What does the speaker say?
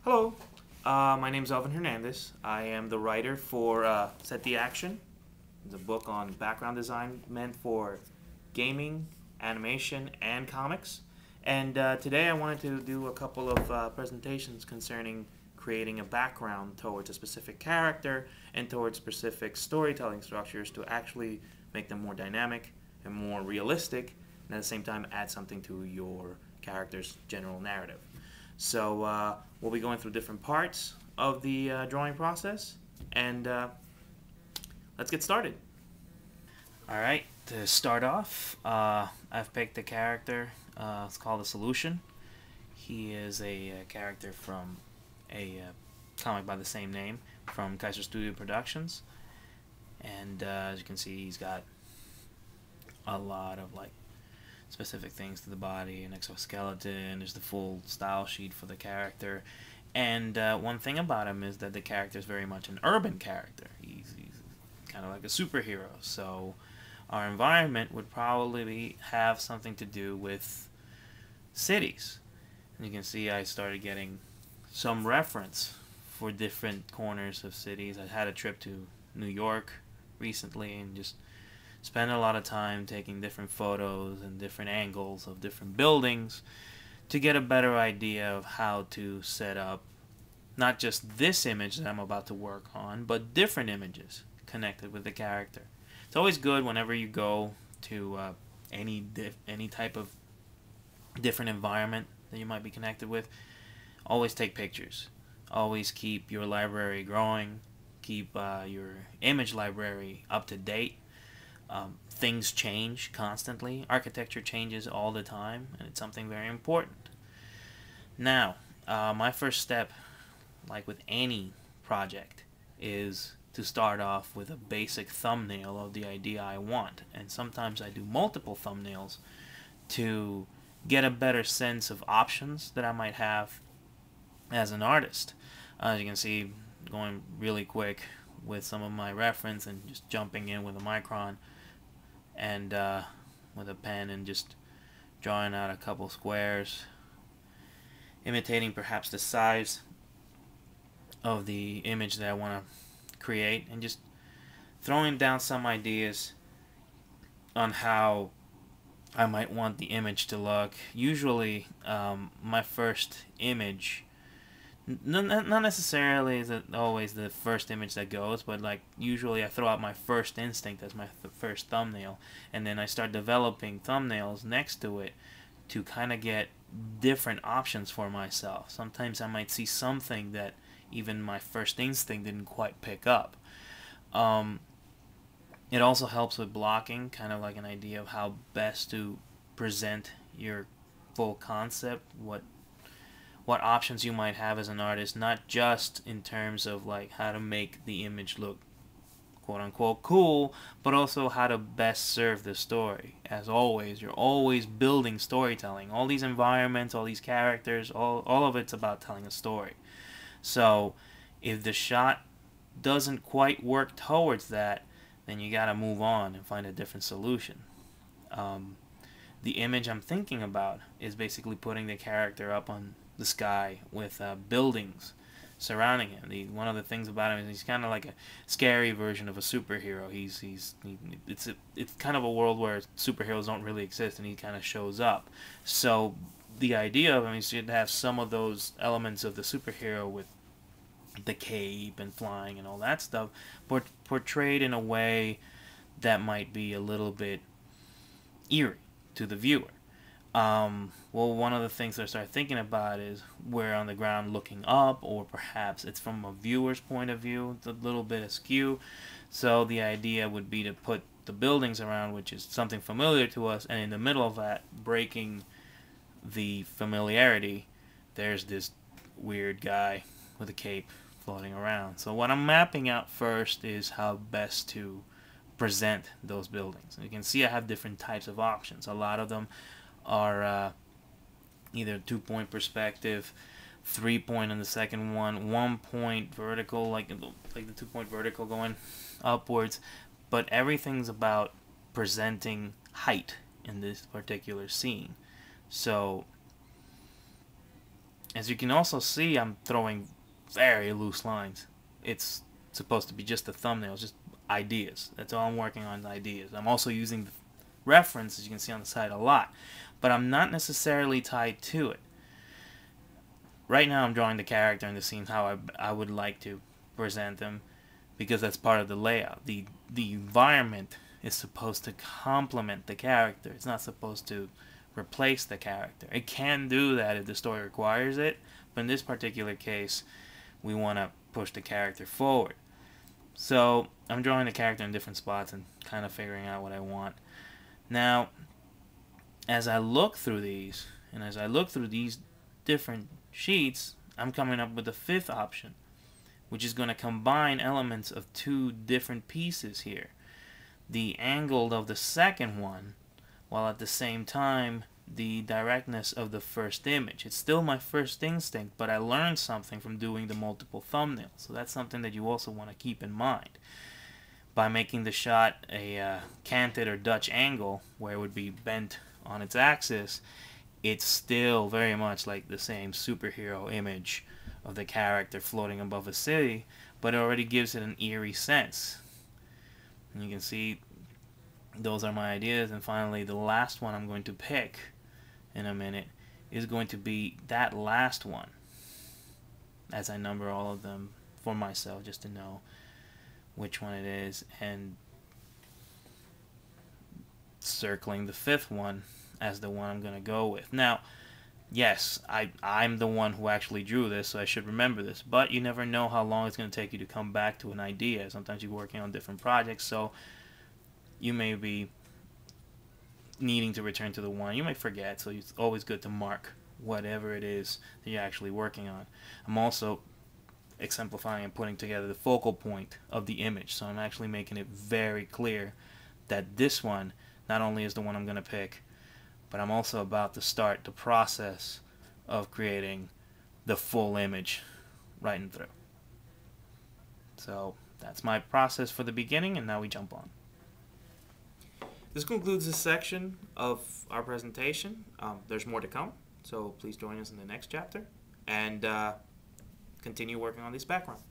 Hello, my name is Elvin Hernandez. I am the writer for Set the Action. It's a book on background design meant for gaming, animation, and comics. And today I wanted to do a couple of presentations concerning creating a background towards a specific character and towards specific storytelling structures to actually make them more dynamic and more realistic, and at the same time add something to your character's general narrative. So we'll be going through different parts of the drawing process, and let's get started. Alright, to start off, I've picked a character. It's called a Solution. He is a character from a comic by the same name from Kaiser Studio Productions. And as you can see, he's got a lot of specific things to the body, an exoskeleton. There's the full style sheet for the character. And one thing about him is that the character is very much an urban character. He's kind of like a superhero. So our environment would probably have something to do with cities. And you can see I started getting some reference for different corners of cities. I had a trip to New York recently and just spent a lot of time taking different photos and different angles of different buildings to get a better idea of how to set up not just this image that I'm about to work on, but different images connected with the character. It's always good whenever you go to any type of different environment that you might be connected with. Always take pictures. Always keep your library growing. Keep your image library up to date. Things change constantly. Architecture changes all the time, and it's something very important. Now, my first step, like with any project, is to start off with a basic thumbnail of the idea I want. And sometimes I do multiple thumbnails to get a better sense of options that I might have as an artist. As you can see, going really quick with some of my reference and just jumping in with a micron and with a pen and just drawing out a couple squares, imitating perhaps the size of the image that I want to create, and just throwing down some ideas on how I might want the image to look. Usually my first image, not necessarily is it always the first image that goes, but usually I throw out my first instinct as my first thumbnail, and then I start developing thumbnails next to it to kind of get different options for myself. Sometimes I might see something that even my first instinct didn't quite pick up. It also helps with blocking, kind of like an idea of how best to present your full concept, what options you might have as an artist, not just in terms of how to make the image look quote-unquote cool, but also how to best serve the story. As always, you're always building storytelling. All these environments, all these characters, all of it's about telling a story. So if the shot doesn't quite work towards that, then you gotta move on and find a different solution. The image I'm thinking about is basically putting the character up on the sky with buildings surrounding him. One of the things about him is he's kind of like a scary version of a superhero. It's kind of a world where superheroes don't really exist, and he kind of shows up. So the idea of him is to have some of those elements of the superhero with the cape and flying and all that stuff, but portrayed in a way that might be a little bit eerie to the viewer. Well, one of the things that I started thinking about is we're on the ground looking up, or perhaps it's from a viewer's point of view. It's a little bit askew. So the idea would be to put the buildings around, which is something familiar to us, and in the middle of that, breaking the familiarity, there's this weird guy with a cape floating around. So what I'm mapping out first is how best to present those buildings. You can see I have different types of options. A lot of them are either 2-point perspective, 3-point on the second one, 1-point vertical, like the 2-point vertical going upwards. But everything's about presenting height in this particular scene. So As you can also see, I'm throwing very loose lines. It's supposed to be just the thumbnails, just ideas. That's all I'm working on, ideas. I'm also using the reference, as you can see on the side, a lot, but I'm not necessarily tied to it. Right now I'm drawing the character and the scene how I would like to present them, because that's part of the layout. The environment is supposed to complement the character. It's not supposed to replace the character. It can do that if the story requires it, but in this particular case, we want to push the character forward. So I'm drawing the character in different spots and kind of figuring out what I want. Now, as I look through these, and as I look through these different sheets, I'm coming up with a fifth option, which is going to combine elements of two different pieces here. The angle of the second one, while at the same time the directness of the first image. It's still my first instinct, but I learned something from doing the multiple thumbnails. So that's something that you also want to keep in mind. By making the shot a canted or Dutch angle, where it would be bent on its axis, it's still very much like the same superhero image of the character floating above a city, but it already gives it an eerie sense. And you can see those are my ideas. And finally, the last one I'm going to pick in a minute is going to be that last one, as I number all of them for myself just to know which one it is, and circling the fifth one as the one I'm going to go with. Now, yes, I'm the one who actually drew this, so I should remember this, but you never know how long it's going to take you to come back to an idea. Sometimes you're working on different projects, so you may be needing to return to the one. You may forget, so it's always good to mark whatever it is that you're actually working on. I'm also exemplifying and putting together the focal point of the image, so I'm actually making it very clear that this one not only is the one I'm going to pick, but I'm also about to start the process of creating the full image right and through. So that's my process for the beginning, and now we jump on. This concludes this section of our presentation. There's more to come, so please join us in the next chapter and continue working on this background.